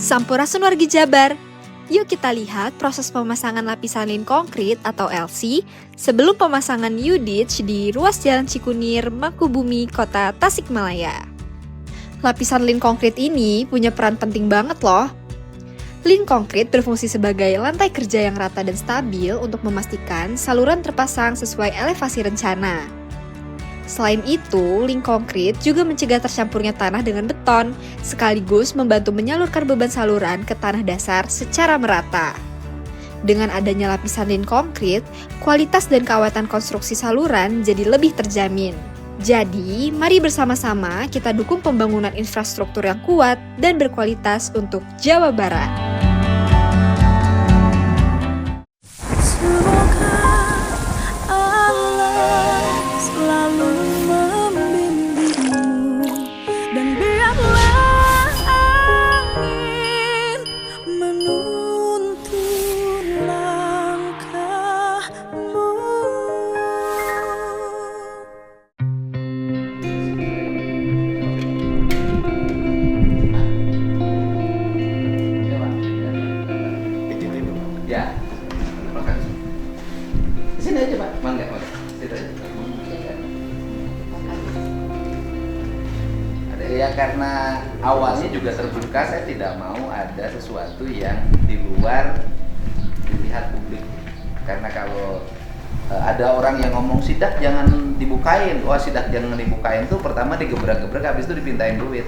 Sampurasun Jabar. Yuk kita lihat proses pemasangan lapisan lin konkrit atau LC sebelum pemasangan U-Ditch di ruas Jalan Cikunir, Mangkubumi, Kota Tasikmalaya. Lapisan lin konkrit ini punya peran penting banget loh. Lin konkrit berfungsi sebagai lantai kerja yang rata dan stabil untuk memastikan saluran terpasang sesuai elevasi rencana. Selain itu, lin konkrit juga mencegah tercampurnya tanah dengan beton, sekaligus membantu menyalurkan beban saluran ke tanah dasar secara merata. Dengan adanya lapisan lin konkrit, kualitas dan keaweten konstruksi saluran jadi lebih terjamin. Jadi, mari bersama-sama kita dukung pembangunan infrastruktur yang kuat dan berkualitas untuk Jawa Barat. Ya karena awalnya juga terbuka, saya tidak mau ada sesuatu yang di luar dilihat publik. Karena kalau ada orang yang ngomong sidak jangan dibukain, sidak jangan dibukain tuh pertama digebrak-gebrak, habis itu dipintain duit.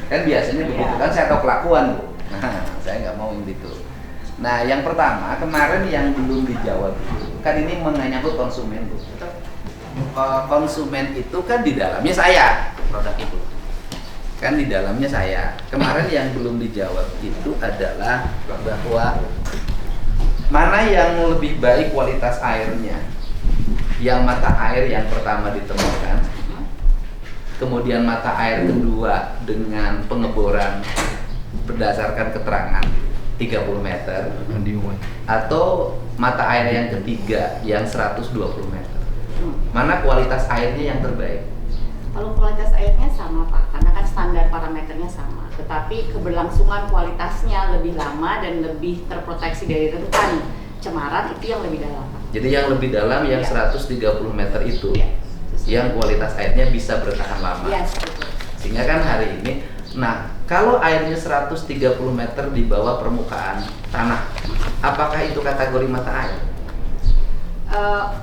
Kan biasanya begitu kan, saya tahu kelakuan Bu. Nah, saya nggak mau gitu. Nah, yang pertama kemarin yang belum dijawab kan ini menyangkut konsumen Bu. Konsumen itu kan di dalamnya saya, produk itu kan di dalamnya saya. Kemarin yang belum dijawab itu adalah bahwa mana yang lebih baik kualitas airnya, yang mata air yang pertama ditemukan, kemudian mata air kedua dengan pengeboran berdasarkan keterangan 30 meter, atau mata air yang ketiga yang 120 meter. Mana kualitas airnya yang terbaik? Kalau kualitas airnya sama Pak, karena kan standar parameternya sama, tetapi keberlangsungan kualitasnya lebih lama dan lebih terproteksi dari rentan cemaran itu yang lebih dalam Pak. Jadi yang lebih dalam yang 130 meter itu, yang kualitas airnya bisa bertahan lama. Sehingga kan hari ini, nah kalau airnya 130 meter di bawah permukaan tanah, apakah itu kategori mata air?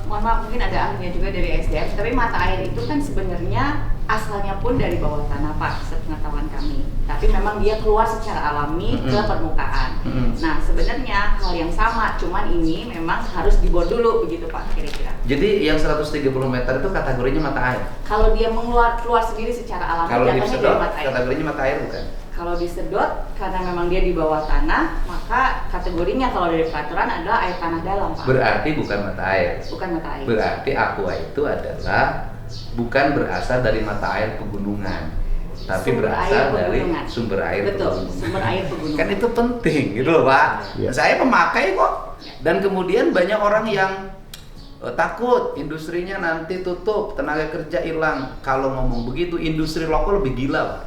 Mohon maaf, mungkin ada ahlinya juga dari SDM, tapi mata air itu kan sebenarnya asalnya pun dari bawah tanah Pak, sepengetahuan kami. Tapi memang dia keluar secara alami ke permukaan. Nah sebenarnya hal yang sama, cuman ini memang harus dibor dulu begitu Pak kira-kira. Jadi yang 130 meter itu kategorinya mata air? Kalau dia keluar sendiri secara alami, kalau disedot, mata air. Kategorinya mata air bukan? Kalau disedot, karena memang dia di bawah tanah, maka kategorinya kalau dari peraturan adalah air tanah dalam Pak. Berarti bukan mata air? Bukan mata air. Berarti aqua itu adalah bukan berasal dari mata air pegunungan, tapi berasal dari sumber air pegunungan. Sumber air pegunungan. Kan itu penting gitu loh Pak. Saya pemakai kok. Dan kemudian banyak orang yang takut industrinya nanti tutup, tenaga kerja hilang. Kalau ngomong begitu, industri rokok lebih gila Pak.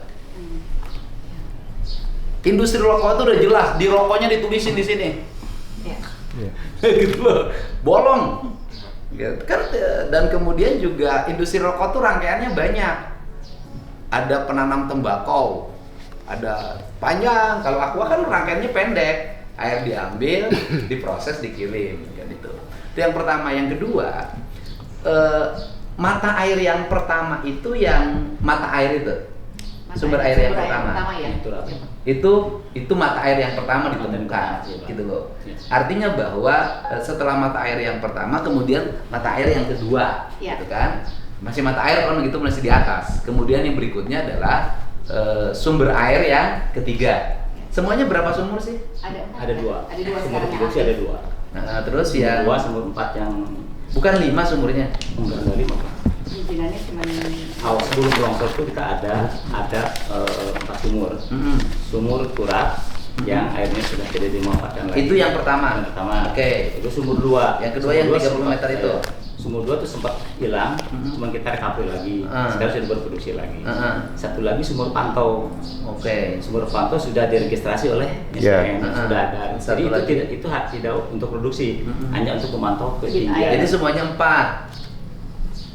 Industri rokok itu udah jelas, di rokoknya ditulisin di sini. Gitu loh, bolong. Kan, dan kemudian juga industri rokok tuh rangkaiannya banyak. Ada penanam tembakau, ada panjang. Kalau aqua kan rangkaiannya pendek, air diambil, diproses, dikirim, kan itu. Itu yang pertama. Yang kedua, mata air yang pertama itu yang mata air itu, sumber air yang pertama. Itu mata air yang pertama ditemukan, gitu loh. Artinya bahwa setelah mata air yang pertama, kemudian mata air yang kedua, gitu kan? Masih mata air kan gitu, masih di atas. Kemudian yang berikutnya adalah sumber air yang ketiga. Semuanya berapa sumur sih? Ada dua. Sumur ketiga sih ada dua. Nah, terus yang sumur 4 yang bukan 5 sumurnya? Enggak ada 5 Pak. Perizinannya cuma awal sebelum longsor itu kita ada 4 sumur. Sumur turap yang airnya sudah tidak dimanfaatkan lagi. Itu yang pertama. Yang pertama. Oke. Itu sumur 2. Yang kedua yang 30 meter itu. sumur 2 tuh sempat hilang, cuma kita recovery lagi. Sekarang sudah berproduksi lagi. Satu lagi sumur pantau. Sumur pantau sudah diregistrasi oleh SDM, sudah ada. Jadi itu tidak untuk produksi, hanya untuk memantau ketinggian. Jadi semuanya 4.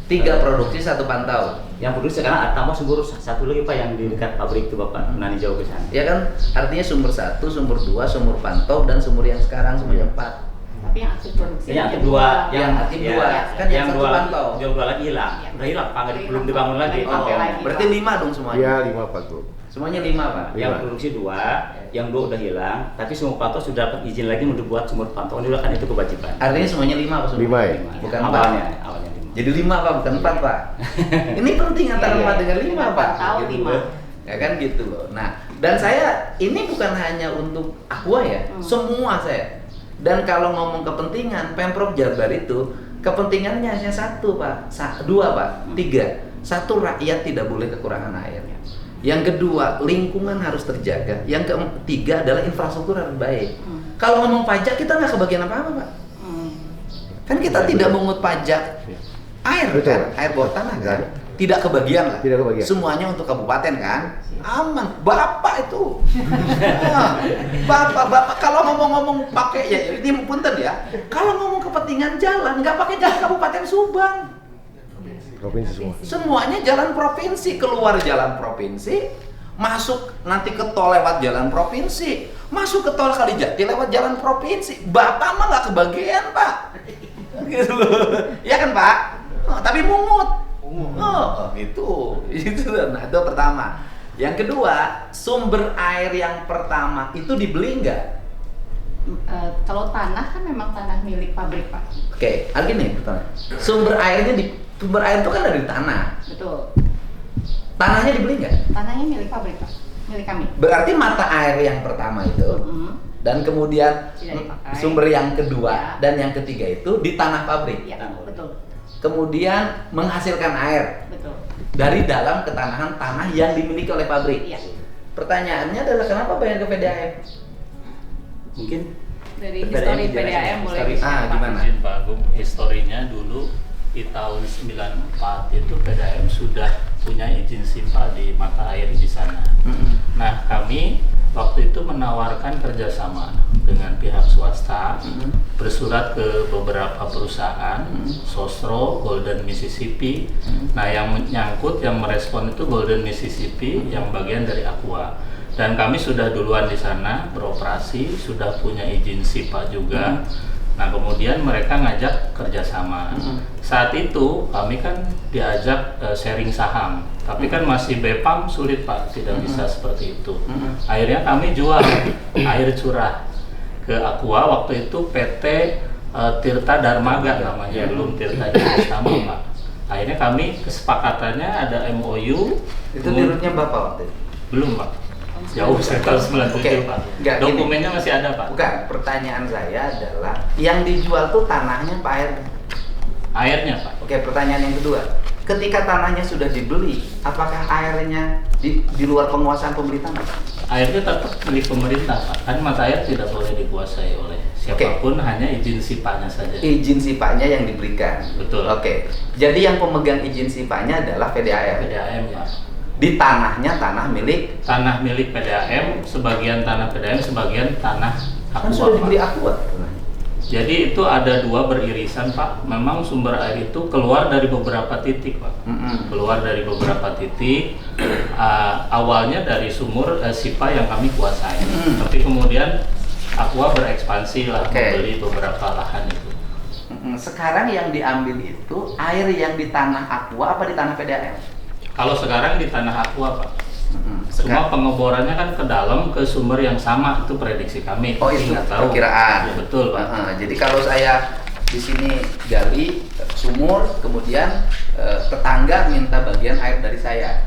3 produksi, 1 pantau. Yang produksi sekarang ada tambah sumur satu lagi Pak yang di dekat pabrik itu Bapak meninjau ke sana. Ya kan, artinya sumur 1, sumur 2, sumur pantau, dan sumur yang sekarang semuanya 4. Tapi yang aktif produksi. Yang aktif 2, yang aktif 2, kan yang 1 pantau. Yang 2 lagi hilang. Udah hilang Pak, belum dibangun lagi. Berarti 5 dong semuanya. Iya, 5 Pak Guru. Semuanya 5 Pak. Yang produksi 2, yang 2 udah hilang, tapi sumur pantau sudah dapat izin lagi untuk buat sumur pantau. Ini kan itu kewajiban. Artinya semuanya 5 apa semua? 5 ya? Bukan awalnya 4. 5. Jadi 5 Pak, bukan 4 Pak. Ini penting antara 4 dengan 5 Pak. Tahu Gitu. 5. Ya kan gitu loh. Nah, dan saya ini bukan hanya untuk Aqua ya, semua saya. Dan kalau ngomong kepentingan, Pemprov Jabar itu kepentingannya hanya 1 Pak, 2 Pak, 3. 1, rakyat tidak boleh kekurangan air. Yang kedua, lingkungan harus terjaga. Yang ketiga adalah infrastruktur harus baik. Kalau ngomong pajak kita nggak kebagian apa-apa Pak. Kan kita tidak mengut pajak air, kan? Air bawah tanah kan? Tidak kebagian lah. Tidak kebagian. Semuanya untuk kabupaten kan? Aman. Bapak itu. Bapak kalau ngomong-ngomong pakai ya ini punten ya. Kalau ngomong kepentingan jalan nggak pakai jalan Kabupaten Subang. Provinsi semua. Semuanya jalan provinsi, keluar jalan provinsi, masuk nanti ke tol lewat jalan provinsi, masuk ke tol Kalijati lewat jalan provinsi. Bapak mah nggak kebagian Pak. Gitu loh. Ya kan Pak? Tapi mungut. Itu. Nah, itu pertama. Yang kedua, sumber air yang pertama itu dibeli nggak? Kalau tanah kan memang tanah milik pabrik Pak. Oke, gini pertanyaan. Sumber air itu kan dari tanah. Betul. Tanahnya dibeli nggak? Tanahnya milik pabrik Pak, milik kami. Berarti mata air yang pertama itu dan kemudian Tidak dipakai. sumber yang kedua Ya. dan yang ketiga itu di tanah pabrik. Iya, betul. Kemudian menghasilkan air Betul. dari dalam ketanahan tanah yang dimiliki oleh pabrik. Iya. Pertanyaannya adalah kenapa bayar ke PDAM? Mungkin Dari PDAM histori dijelasin. PDAM boleh Histori. di-share, Pak? Gimana? Izin Pak Agung, historinya dulu di tahun 94 itu PDAM sudah punya izin SIPA di mata air di sana. Nah, kami waktu itu menawarkan kerjasama dengan pihak swasta, bersurat ke beberapa perusahaan, Sosro, Golden Mississippi. Nah, yang menyangkut, yang merespon itu Golden Mississippi, yang bagian dari Aqua. Dan kami sudah duluan di sana beroperasi, sudah punya izin SIPA juga. Nah, kemudian mereka ngajak kerjasama. Saat itu kami kan diajak sharing saham, tapi kan masih BPAM sulit Pak, tidak bisa seperti itu. Akhirnya kami jual air curah ke Aqua, waktu itu PT Tirta Darmaga namanya, belum Tirta Sama Pak. Akhirnya kami kesepakatannya ada MOU. Itu dirutnya Bapak waktu itu? Belum Pak, jauh sekitar 97 Oke. Pak. Enggak, gini. Dokumennya masih ada Pak. Bukan, pertanyaan saya adalah yang dijual tuh tanahnya Pak air. Airnya Pak. Oke, pertanyaan yang kedua. Ketika tanahnya sudah dibeli, apakah airnya di luar penguasaan pembeli tanah? Airnya tetap milik pemerintah Pak. Kan mata air tidak boleh dikuasai oleh siapapun, hanya izin SIPA-nya saja. Izin SIPA-nya yang diberikan. Betul. Oke. Jadi yang pemegang izin SIPA-nya adalah PDAM. PDAM Pak. Di tanahnya tanah milik. Tanah milik PDAM, sebagian tanah PDAM, sebagian tanah Kan Aqua sudah Pak. dibeli Aqua. Jadi itu ada 2 beririsan Pak. Memang sumber air itu keluar dari beberapa titik Pak. Keluar dari beberapa titik. Awalnya dari sumur SIPA yang kami kuasai. Tapi kemudian Aqua berekspansi lah, Oke. membeli beberapa lahan itu. Sekarang yang diambil itu air yang di tanah Aqua apa di tanah PDAM? Kalau sekarang di tanah Aqua Pak. Cuma Sekarang. pengeborannya kan ke dalam ke sumber yang sama, itu prediksi kami. Oh, Tapi itu nggak tahu. perkiraan. Ya, betul Pak. Jadi kalau saya di sini gali sumur, kemudian tetangga minta bagian air dari saya,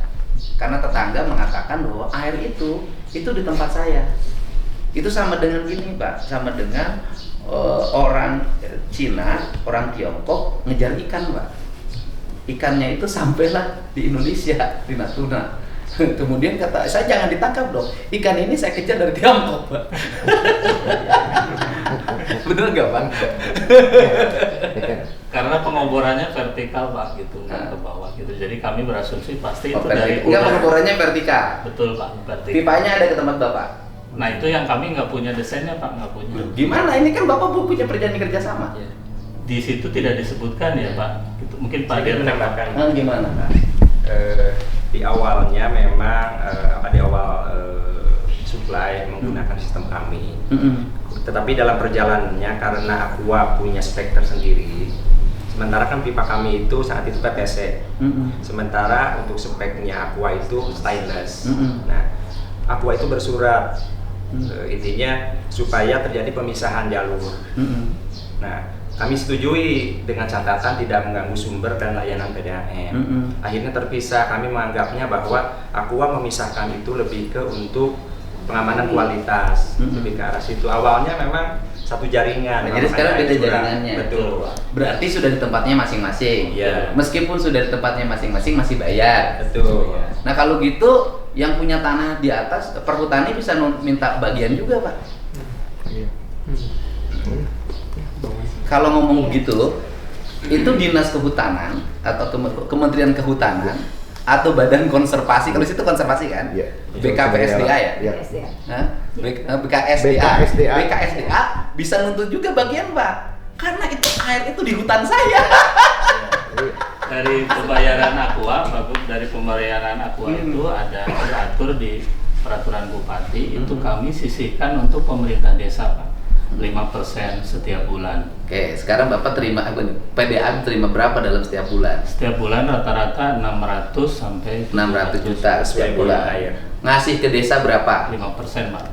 karena tetangga mengatakan bahwa air itu di tempat saya. Itu sama dengan gini Pak, sama dengan orang Cina, orang Tiongkok ngejar ikan Pak. Ikannya itu sampailah di Indonesia, di Natuna. Kemudian kata saya, jangan ditangkap dong, ikan ini saya kejar dari Tiongkok Pak. Bener nggak Pak? Karena pengoborannya vertikal Pak gitu, nggak ke bawah gitu. Jadi kami berasumsi pasti itu Enggak, dari udara. pengoborannya vertikal. Betul Pak, vertikal. Pipanya ada ke tempat Bapak. Nah itu yang kami nggak punya desainnya Pak, nggak punya. Gimana? Ini kan Bapak punya perjanjian kerjasama. Ya. Di situ tidak disebutkan ya Pak. Gitu. Mungkin Pak Dia Dir menambahkan Gimana? di awalnya memang di awal supply menggunakan sistem kami. Tetapi dalam perjalanannya karena Aqua punya spek tersendiri, sementara kan pipa kami itu saat itu PPC. Sementara untuk speknya Aqua itu stainless. Nah, Aqua itu bersurat intinya supaya terjadi pemisahan jalur. Nah, kami setujui dengan catatan tidak mengganggu sumber dan layanan PDAM. Akhirnya terpisah, kami menganggapnya bahwa Aqua memisahkan itu lebih ke untuk pengamanan kualitas, lebih ke arah situ. Awalnya memang satu jaringan. Nah, jadi sekarang beda jaringannya. Betul. Berarti sudah di tempatnya masing-masing. Iya. Meskipun sudah di tempatnya masing-masing masih bayar. Betul. Nah kalau gitu yang punya tanah di atas perhutani bisa minta bagian juga Pak. Kalau ngomong gitu, itu dinas kehutanan atau Kementerian Kehutanan atau Badan Konservasi, kalau situ konservasi kan? Iya. BKPSDA ya? Iya. Hah? BKSDA. BKSDA bisa nuntut juga bagian Pak, karena itu air itu di hutan saya. dari pembayaran Aqua, dari pembayaran Aqua itu ada diatur di peraturan bupati itu kami sisihkan untuk pemerintah desa Pak. 5% setiap bulan. Oke, sekarang Bapak terima PDAM terima berapa dalam setiap bulan? Setiap bulan rata-rata 600 sampai 600 juta setiap bulan. Ngasih ke desa berapa? 5% Pak.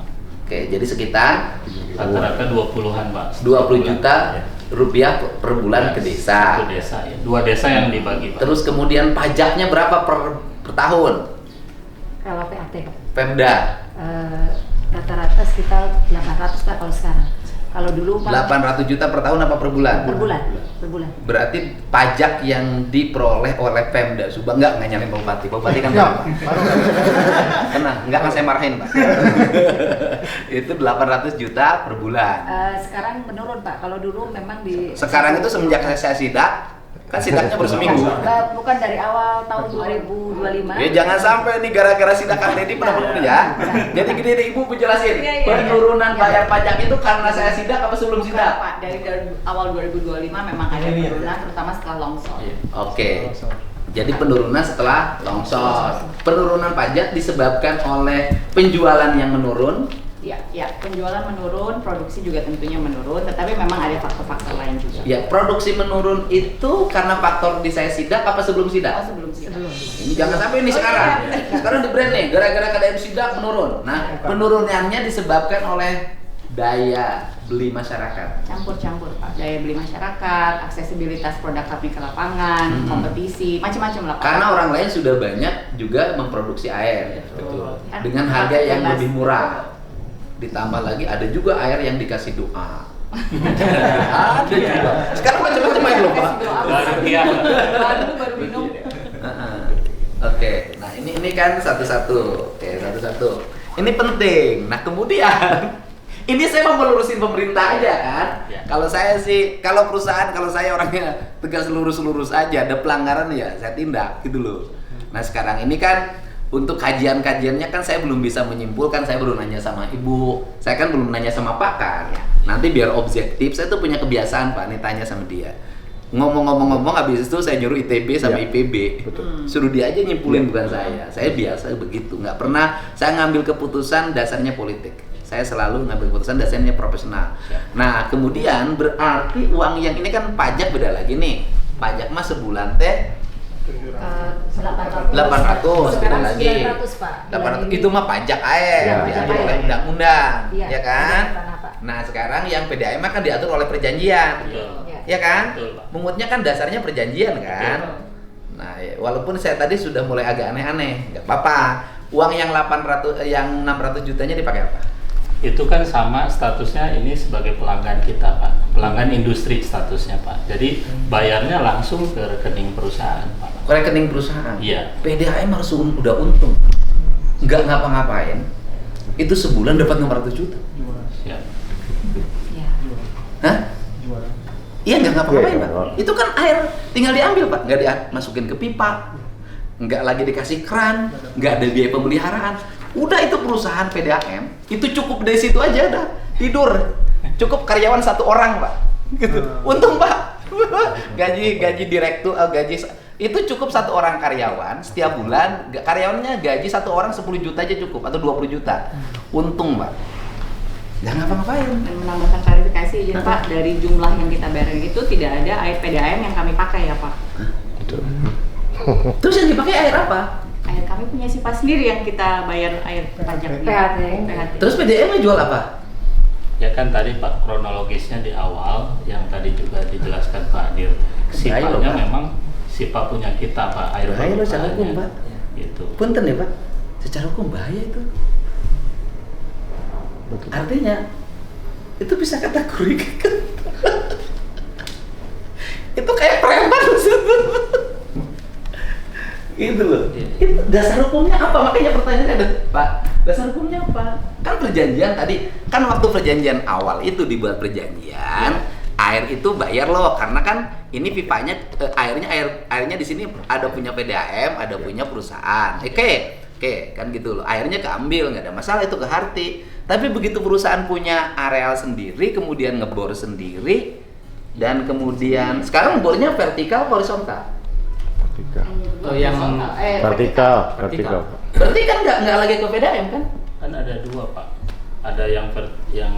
Oke, jadi sekitar Rata-rata 20-an Pak. 20 juta rupiah per bulan ke desa. Satu desa ya. 2 desa yang dibagi Pak. Terus kemudian pajaknya berapa per tahun? Kalau PAT Pemda rata-rata sekitar 800 Pak kalau sekarang. Kalau dulu Pak 800 juta per tahun apa per bulan? per bulan. Berarti pajak yang diperoleh oleh Pemda Subang nggak nyalain Pak Bupati. Pak Bupati kan tenang, nggak akan saya marahin Pak. Itu 800 juta per bulan. Sekarang menurun Pak. Kalau dulu memang di Sekarang itu semenjak saya sidak, kan sidaknya baru seminggu. bukan dari awal tahun 2025. Ya jangan sampai nih gara-gara sidak Kang Deddy pernah bekerja. Jadi gini deh Ibu penjelasin. Penurunan bayar pajak itu karena saya sidak apa sebelum Bukan, sidak? Pak, dari awal 2025 memang ada penurunan terutama setelah longsor. Oke. Jadi penurunan setelah longsor. Penurunan pajak disebabkan oleh penjualan yang menurun. Ya, penjualan menurun, produksi juga tentunya menurun, tetapi memang ada faktor-faktor lain juga. Ya, produksi menurun itu karena faktor di saya sidak apa sebelum sidak? Sebelum sidak. Ini jangan sampai ini sekarang. Sekarang di brand nih, gara-gara KDM sidak menurun. Nah, penurunannya disebabkan oleh daya beli masyarakat. Campur-campur Pak, daya beli masyarakat, aksesibilitas produk kami ke lapangan, kompetisi, macam-macam lah Pak. Karena orang lain sudah banyak juga memproduksi air. Betul. Dengan harga yang lebih murah. Ditambah lagi ada juga air yang dikasih doa. Ada juga. Sekarang macam-macam air loh Pak. Baru minum. Oke, nah ini kan satu-satu. Oke, satu-satu. Ini penting. Nah kemudian ini saya mau melurusin pemerintah aja kan. Ya. Kalau saya sih, kalau perusahaan, kalau saya orangnya tegas lurus-lurus aja. Ada pelanggaran ya saya tindak gitu loh. Nah sekarang ini kan untuk kajian-kajiannya kan saya belum bisa menyimpulkan, saya belum nanya sama Ibu, saya kan belum nanya sama pakar. Nanti biar objektif, saya tuh punya kebiasaan Pak, nih tanya sama dia. Ngomong-ngomong habis itu saya nyuruh ITB sama IPB. Betul. Suruh dia aja nyimpulin bukan saya. Saya biasa begitu, nggak pernah saya ngambil keputusan dasarnya politik. Saya selalu ngambil keputusan dasarnya profesional. Nah, kemudian berarti uang yang ini kan pajak beda lagi nih. Pajak mah sebulan teh 800 beda lagi. 900 Pak. 800 itu mah pajak air Iya, yang pajak diatur air. oleh undang-undang, Iya, ya kan? tanah, Pak. Nah sekarang yang PDAM mah kan diatur oleh perjanjian, Betul. ya kan? Betul, Pak. Mengutnya kan dasarnya perjanjian kan? Nah ya, walaupun saya tadi sudah mulai agak aneh-aneh, nggak apa-apa. Uang yang 600 jutanya dipakai apa? Itu kan sama statusnya ini sebagai pelanggan kita Pak, pelanggan industri statusnya Pak. Jadi bayarnya langsung ke rekening perusahaan Pak. Ke rekening perusahaan. Iya. PDAM harus udah untung, nggak ngapa-ngapain. Itu sebulan dapat 600 juta. Ya. Ya. Hah? Iya nggak ngapa-ngapain Iya, Pak. nggak. Itu kan air tinggal diambil Pak, nggak dimasukin ke pipa, nggak lagi dikasih keran, nggak ada biaya pemeliharaan. Udah itu perusahaan PDAM, itu cukup dari situ aja dah tidur. Cukup karyawan 1 orang Pak. Gitu. Untung Pak. gaji direktur gaji itu cukup 1 orang karyawan setiap bulan. Karyawannya gaji 1 orang 10 juta aja cukup atau 20 juta. Untung Pak. Jangan ngapa-ngapain. Dan menambahkan klarifikasi izin Pak, dari jumlah yang kita bayar itu tidak ada air PDAM yang kami pakai ya Pak. Itu. Terus yang dipakai air apa? Air kami punya SIPA sendiri yang kita bayar air pajaknya. PHT. Terus PDAM jual apa? Ya kan tadi Pak kronologisnya di awal yang tadi juga dijelaskan Pak Adir. Bahaya loh, Sipanya Pak. memang Sipa punya kita Pak, air Bahaya loh secara hukum, permukaannya. Pak. Gitu. Punten ya Pak. Secara hukum bahaya itu. Artinya itu bisa kategorikan. Itu kayak preman gitu loh. Itu dasar hukumnya apa? Makanya pertanyaannya ada, Pak. Dasar hukumnya apa? Kan perjanjian tadi, kan waktu perjanjian awal itu dibuat perjanjian, air itu bayar loh karena kan ini pipanya airnya di sini ada punya PDAM, ada punya perusahaan. Oke, kan gitu loh. Airnya keambil, nggak ada masalah itu ke Harti. Tapi begitu perusahaan punya areal sendiri, kemudian ngebor sendiri, dan kemudian sekarang bornya vertikal horizontal. Vertikal. Oh, yang Vertikal. Berarti kan nggak lagi ke PDAM kan? Kan ada 2 Pak. Ada yang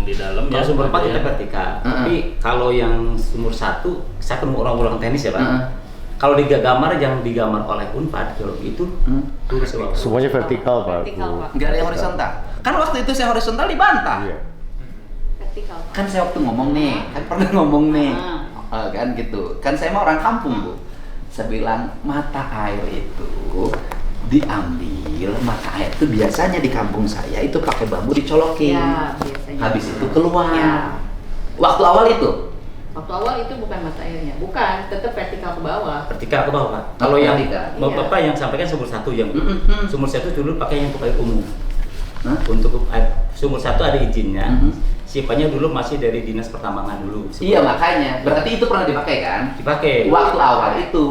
di dalam kalau ya. sumur 4 ada kita yang- vertikal. Tapi kalau yang sumur 1, saya kan orang-orang teknis ya Pak. Heeh. Kalau digambar yang digambar oleh Unpad geologi itu tulis bawah. Semuanya vertikal, Pak. Vertikal, Pak. Nggak ada yang horizontal. Kan waktu itu saya horizontal dibantah. Iya. Vertikal Pak. Kan saya waktu ngomong nih, kan pernah ngomong nih, Ah. kan gitu. Kan saya mah orang kampung Bu. Saya bilang mata air itu diambil, mata air itu biasanya di kampung saya itu pakai bambu dicolokin. Ya, biasanya. Habis itu keluar. Ya. Waktu awal itu. Waktu awal itu bukan mata airnya, bukan, tetap vertikal ke bawah. Vertikal ke bawah Pak. Oh, Kalau yang vertikal. Bapak yang sampaikan sumur 1 yang Mm-mm. sumur 1 dulu pakai yang untuk air umum. Hah? Untuk sumur 1 ada izinnya. Mhm. Sipanya dulu masih dari dinas pertambangan dulu. Iya makanya. Berarti itu pernah dipakai kan? Dipakai Waktu awal itu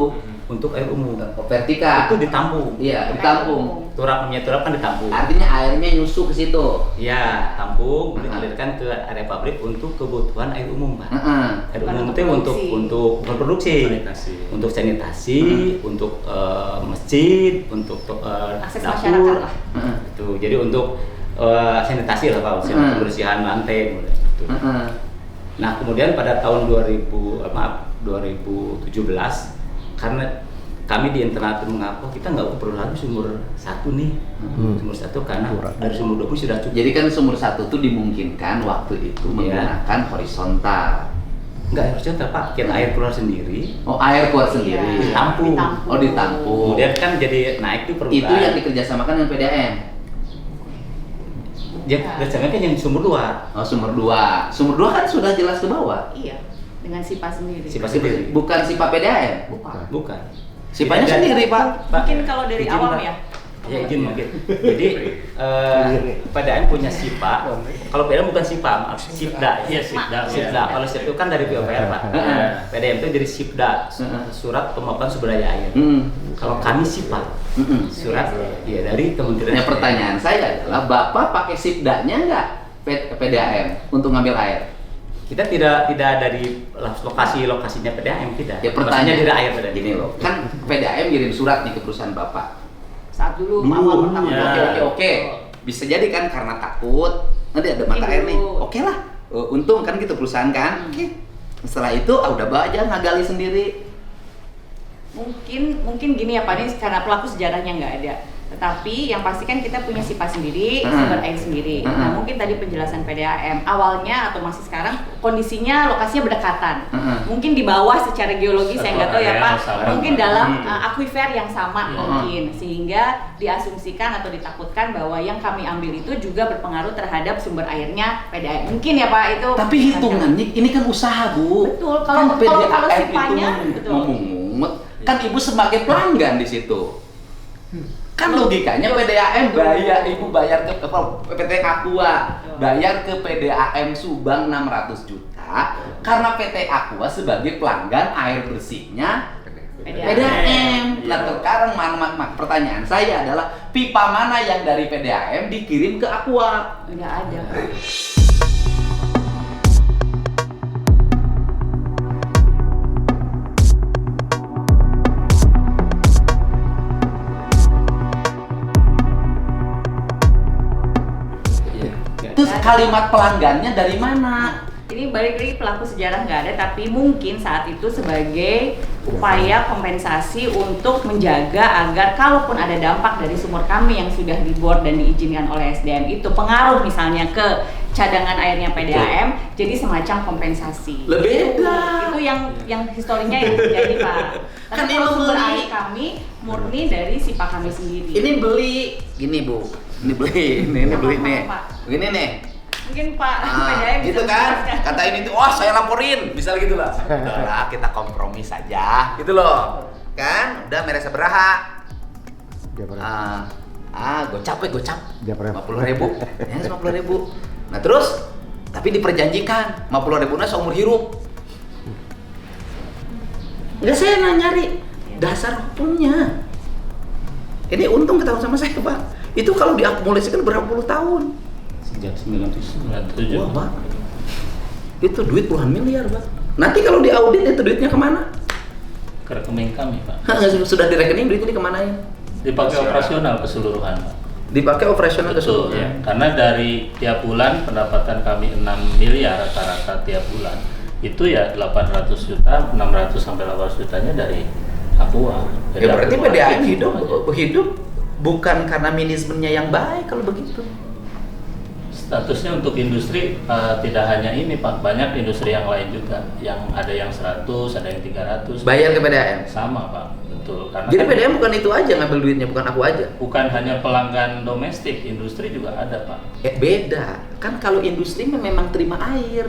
untuk air umum. vertikal. Itu ditampung. Iya, ditampung. Turapnya turap kan ditampung. Artinya airnya nyusu ke situ. Ya, tampung dialirkan ke area pabrik untuk kebutuhan air umum, Pak. Heeh. Air Bukan umum untuk itu produksi. untuk bukan produksi, Sanitasi. untuk sanitasi, untuk masjid, untuk Akses dapur. masyarakat lah. Heeh. Itu. Jadi untuk sanitasi lah Pak, untuk kebersihan lantai gitu. Heeh. Nah, kemudian pada tahun 2017 karena kami di internat mengaku kita nggak perlu lagi sumur 1 nih. Sumur 1 karena dari sumur 20 sudah cukup. Jadi kan sumur 1 tuh dimungkinkan waktu itu menggunakan horizontal. Enggak horizontal Pak, kita air keluar sendiri. Oh, air keluar sendiri. Iya. Ditampung. Oh, ditampung. Kemudian kan jadi naik tuh permukaan. Itu yang dikerjasamakan dengan PDAM. Dia kerjasama kan yang sumur 2. Oh, sumur 2. Sumur 2 kan sudah jelas ke bawah. Iya, dengan SIPA sendiri. SIPA sendiri. Bukan SIPA PDAM. Bukan. Bukan. SIPA-nya Tidak ada- sendiri, Pak. Mungkin kalau dari Izin, awam Pak. ya. Ya izin mungkin. Jadi PDAM punya SIPA. Kalau PDAM bukan SIPA, maaf, SIPDA. Iya, SIPDA. SIPDA. Kalau SIPDA itu kan dari PUPR Pak. PDAM itu jadi SIPDA, surat pemaparan sumber daya air. Kalau kami SIPA, surat ya dari Kementerian. Nah, pertanyaan saya adalah Bapak pakai SIPDA-nya nggak PDAM untuk ngambil air? Kita tidak dari lokasinya PDAM tidak. Ya Maksudnya pertanyaan dari air PDAM. gini loh, kan PDAM ngirim surat nih ke perusahaan Bapak. Saat dulu Dulu, awal pertama ya. Oke. Bisa jadi kan karena takut nanti ada mata air nih. Dulu. Oke lah. Untung kan gitu perusahaan kan. Oke. Setelah itu udah bawa aja ngagali sendiri. Mungkin gini ya Pak, ini karena pelaku sejarahnya nggak ada. Tetapi yang pasti kan kita punya SIPA sendiri, sumber air sendiri. Nah mungkin tadi penjelasan PDAM awalnya atau masih sekarang kondisinya lokasinya berdekatan. Mungkin di bawah secara geologi saya nggak tahu ya Pak. Sama. Mungkin dalam aquifer yang sama mungkin, sehingga diasumsikan atau ditakutkan bahwa yang kami ambil itu juga berpengaruh terhadap sumber airnya PDAM. Mungkin ya Pak itu. Tapi hitungannya ini kan usaha, Bu. Betul, kan kalau PDAM SIPA-nya, itu betul. memungut, kan Ibu sebagai pelanggan di situ. Kan logikanya PDAM ibu bayar ke PT Aqua, bayar ke PDAM Subang 600 juta karena PT Aqua sebagai pelanggan air bersihnya PDAM. Nah sekarang pertanyaan saya adalah pipa mana yang dari PDAM dikirim ke Aqua? Nggak ada. Terus kalimat pelanggannya dari mana? Ini balik lagi pelaku sejarah nggak ada, tapi mungkin saat itu sebagai upaya kompensasi untuk menjaga agar kalaupun ada dampak dari sumur kami yang sudah dibor dan diizinkan oleh SDM itu pengaruh misalnya ke cadangan airnya PDAM, jadi semacam kompensasi. Lebih Itu yang historinya yang terjadi Pak. Tapi Kan kalau ini sumber beli. air kami murni dari SIPA kami sendiri. Ini beli, gini Bu, ini beli, ini beli nih, Pak. begini nih. Mungkin Pak Ah, PDAM bisa gitu kan, menjelaskan. kata ini tuh, oh saya laporin, misal gitu lah. Udahlah, kita kompromi saja, gitu loh. Kan, udah merek seberaha. Dia pernah. Gocap. Dia pernah. 50.000, ya 50.000. Nah terus, tapi diperjanjikan 50.000-nya seumur hidup. Enggak, saya nyari dasar hukumnya. Ini untung ketahuan sama saya Pak. Itu kalau diakumulasikan berapa puluh tahun? Sejak 1997. Wah, Pak. Itu duit puluhan miliar, Pak. Nanti kalau diaudit itu duitnya kemana? Ke rekening kami, Pak. Sudah di rekening duitnya dikemanain? Dipakai operasional keseluruhan, Pak. Dipakai operasional Betul, keseluruhan. ya. Karena dari tiap bulan pendapatan kami 6 miliar rata-rata tiap bulan. Itu ya 800 juta, 600 sampai 800 jutanya dari Aqua. Ya berarti Aqua PDAM gitu hidup bukan karena manajemennya yang baik kalau begitu. Statusnya untuk industri tidak hanya ini Pak, banyak industri yang lain juga, yang ada yang 100, ada yang 300. Bayar ke PDAM. Sama Pak, betul. Karena Jadi kan PDAM bukan itu aja ngambil duitnya, bukan aku aja. bukan hanya pelanggan domestik, industri juga ada Pak. Beda. Kan kalau industri memang terima air.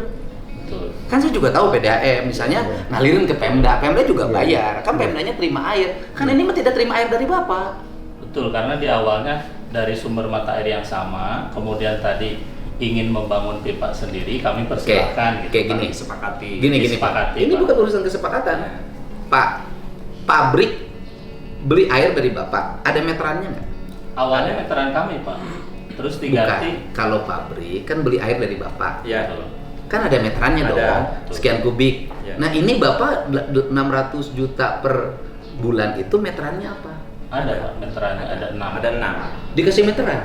Betul. Kan saya juga tahu PDAM misalnya ngalirin ke Pemda juga bayar. Kan Pemdanya terima air. Kan ini mah tidak terima air dari Bapak. Betul, karena di awalnya dari sumber mata air yang sama, kemudian tadi ingin membangun pipa sendiri, kami persilakan gitu. Kayak gini. Disepakati. Gini Pak. Disepakati, Ini Pak. bukan urusan kesepakatan. Pak, pabrik beli air dari Bapak, ada meterannya nggak? Awalnya meteran kami Pak, terus diganti. Bukan. Kalau pabrik kan beli air dari Bapak. Ya. Kan ada meterannya Ada, dong, betul. sekian kubik. Ya. Nah ini Bapak 600 juta per bulan itu meterannya apa? Ada Pak, meterannya ada 6. Ada 6. Dikasih meteran?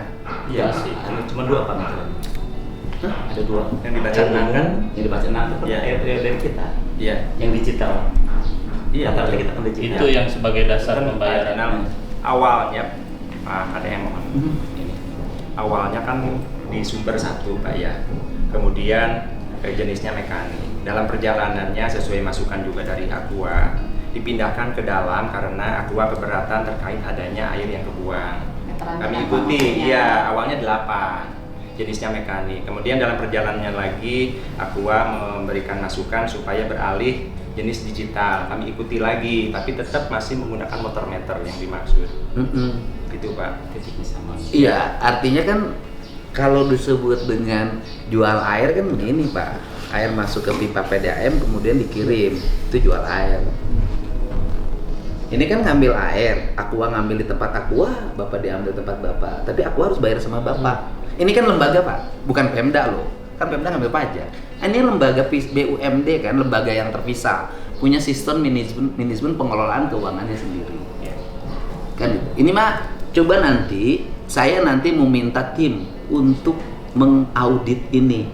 Iya, Masih. cuma 2 Pak. Hah? Ada 2. Yang dibaca Air 6 kan? Yang dibaca 6 itu Iya. air dari kita. Iya. Yang digital. Iya, Rata-rata betul. kita kan digital. Itu yang sebagai dasar Kan pembayaran. awalnya ada yang mohon. Mhm. Ini. Awalnya kan di sumber 1 Pak ya. Kemudian jenisnya mekanik. Dalam perjalanannya sesuai masukan juga dari Aqua dipindahkan ke dalam karena Aqua keberatan terkait adanya air yang kebuang. Meteran Kami berapa ikuti, maksudnya? iya awalnya 8 jenisnya mekanik. Kemudian dalam perjalanannya lagi Aqua memberikan masukan supaya beralih jenis digital. Kami ikuti lagi, tapi tetap masih menggunakan motor meter yang dimaksud. Gitu Pak. Titiknya sama. Iya, artinya kan kalau disebut dengan jual air kan begini Pak, air masuk ke pipa PDAM kemudian dikirim, itu jual air. Ini kan ngambil air, Aqua ngambil di tempat Aqua, Bapak diambil tempat Bapak, tapi Aqua harus bayar sama Bapak. Ini kan lembaga Pak, bukan Pemda loh, kan Pemda ngambil pajak. Ini lembaga BUMD kan, lembaga yang terpisah, punya sistem manajemen pengelolaan keuangannya sendiri. Kan ini mah coba nanti saya mau minta tim untuk mengaudit ini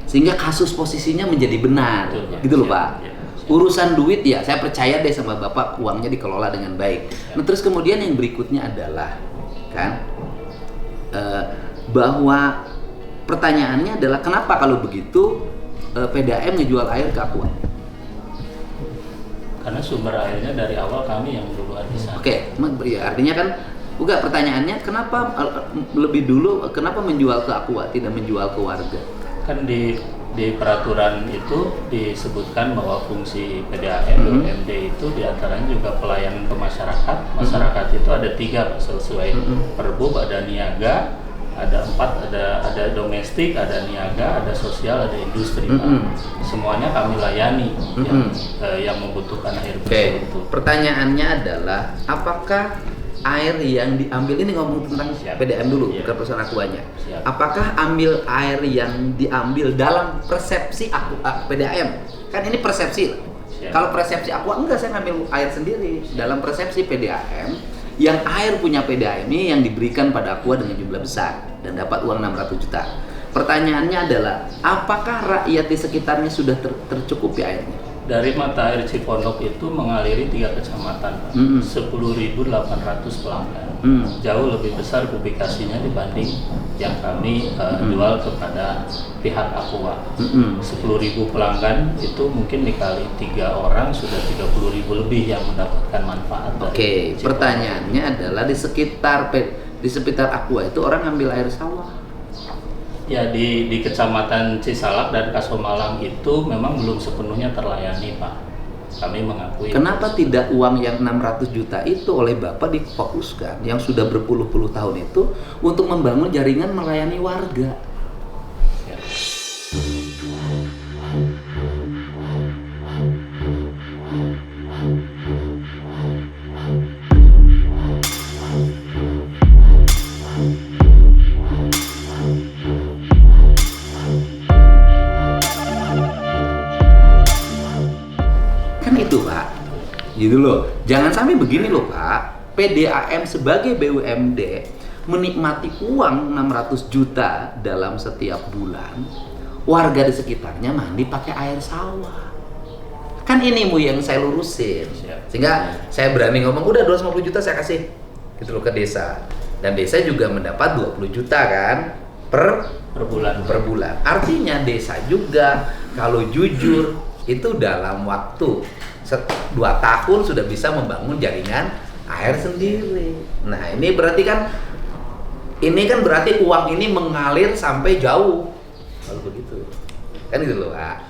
sehingga kasus posisinya menjadi benar. Betul, Pak. Gitu loh Siap, Pak. ya. Urusan duit ya saya percaya deh sama Bapak, uangnya dikelola dengan baik. Nah terus kemudian yang berikutnya adalah kan bahwa pertanyaannya adalah kenapa kalau begitu PDAM ngejual air ke Aqua? Karena sumber airnya dari awal kami yang duluan di sana. Oke, ya artinya kan bukan pertanyaannya kenapa lebih dulu kenapa menjual ke Aqua tidak menjual ke warga? Kan di Di peraturan itu disebutkan bahwa fungsi PDAM, BUMD itu diantaranya juga pelayanan ke masyarakat. Masyarakat itu ada 3 Pak, sesuai Perbup, ada niaga, ada 4, ada domestik, ada niaga, ada sosial, ada industri Pak. Semuanya kami layani yang membutuhkan air bersih itu. Pertanyaannya adalah apakah air yang diambil, ini ngomong tentang PDAM dulu, bukan persoalan akuanya. Apakah ambil air yang diambil dalam persepsi PDAM? Kan ini persepsi. Kalau persepsi aqua enggak, saya ngambil air sendiri. Dalam persepsi PDAM, yang air punya PDAM ini yang diberikan pada aqua dengan jumlah besar dan dapat uang 600 juta. Pertanyaannya adalah apakah rakyat di sekitarnya sudah tercukupi airnya? Dari mata air Cipondok itu mengaliri 3 kecamatan, Pak. 10.800 pelanggan. Jauh lebih besar publikasinya dibanding yang kami jual kepada pihak Aqua. 10.000 pelanggan itu mungkin dikali 3 orang sudah 30.000 lebih yang mendapatkan manfaat. Oke, pertanyaannya adalah di sekitar Aqua itu orang ambil air sawah. Ya, di Kecamatan Cisalak dan Kasomalang itu memang belum sepenuhnya terlayani, Pak. Kami mengakui. Kenapa tidak uang yang 600 juta itu oleh Bapak difokuskan yang sudah berpuluh-puluh tahun itu untuk membangun jaringan melayani warga? Ya. Gitu loh. Jangan sampai begini loh Pak. PDAM sebagai BUMD menikmati uang 600 juta dalam setiap bulan. Warga di sekitarnya mandi pakai air sawah. Kan ini yang saya lurusin. Sehingga saya berani ngomong udah 250 juta saya kasih gitu loh ke desa. Dan desa juga mendapat 20 juta kan per bulan. Artinya desa juga kalau jujur itu dalam waktu 2 tahun sudah bisa membangun jaringan air sendiri. Nah ini berarti kan berarti uang ini mengalir sampai jauh kalau begitu kan gitu loh Pak.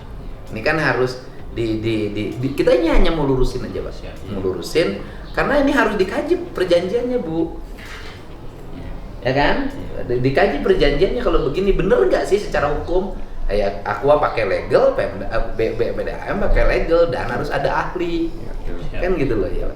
Ini kan harus kita ini hanya mau lurusin aja Pak, mau lurusin karena ini harus dikaji perjanjiannya Bu, ya kan? Dikaji perjanjiannya kalau begini bener nggak sih secara hukum? Ya, Aqua pakai legal, PDAM pakai legal dan harus ada ahli, kan gitu loh ya.